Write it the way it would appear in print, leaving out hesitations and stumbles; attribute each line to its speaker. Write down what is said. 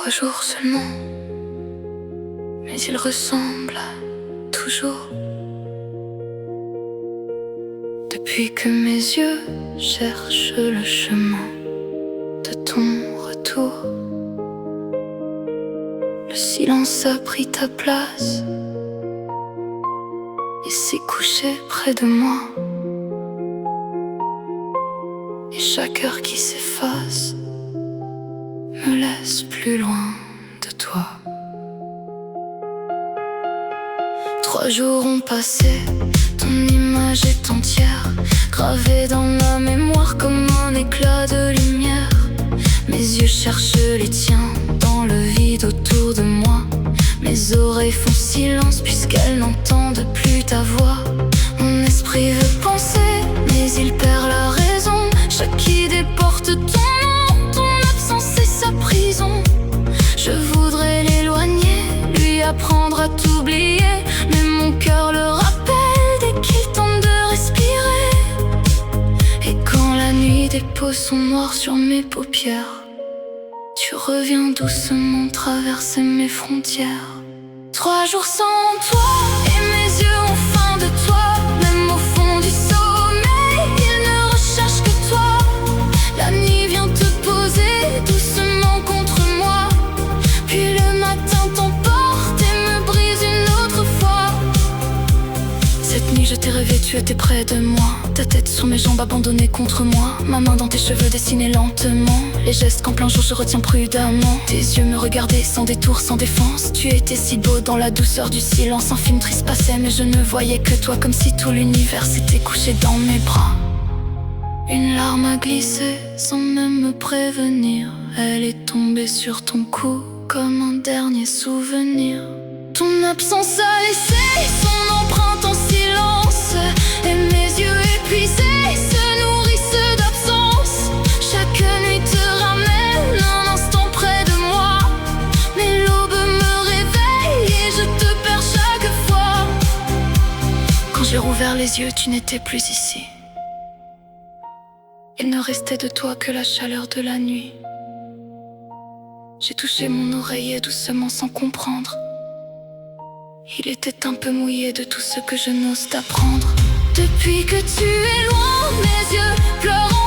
Speaker 1: 3 jours seulement, mais il ressemble toujours. Depuis que mes yeux cherchent le chemin de ton retour, le silence a pris ta place et s'est couché près de moi. Et chaque heure qui s'efface me laisse plus loin de toi. 3 jours ont passé, ton image est entière, gravée dans ma mémoire comme un éclat de lumière. Mes yeux cherchent les tiens dans le vide autour de moi. Mes oreilles font silence puisqu'elles n'entendent plus ta voix. Mon esprit veut penser, mais il perd la raison. Chaque idée porte ton nom, ton absence est sa prison. Je voudrais l'éloigner, lui apprendre à t'oublier, mais mon cœur le rappelle dès qu'il tente de respirer. Et quand la nuit dépose son noir sur mes paupières, tu reviens doucement traverser mes frontières. 3 jours sans toi et mes yeux ont faim de toi. Même au fond du sommeil, ils ne recherchent que toi. La nuit vient te poser doucement contre moi, puis le matin t'emporte et me brise une autre fois. Cette nuit je t'ai rêvé, tu étais près de moi, ta tête sur mes jambes abandonnée contre moi, ma main dans tes cheveux dessinée lentement, les gestes qu'en plein jour je retiens prudemment. Tes yeux me regardaient sans détour, sans défense. Tu étais si beau dans la douceur du silence. Un film triste passait mais je ne voyais que toi, comme si tout l'univers s'était couché dans mes bras. Une larme a glissé sans même me prévenir. Elle est tombée sur ton cou comme un dernier souvenir. Ton absence a laissé son empreinte en silence, et mes yeux épuisés se nourrissent d'absence. Chaque nuit te ramène un instant près de moi, mais l'aube me réveille et je te perds chaque fois. Quand j'ai rouvert les yeux, tu n'étais plus ici. Il ne restait de toi que la chaleur de la nuit. J'ai touché mon oreiller doucement sans comprendre. Il était un peu mouillé de tout ce que je n'ose t'apprendre. Depuis que tu es loin, mes yeux pleurent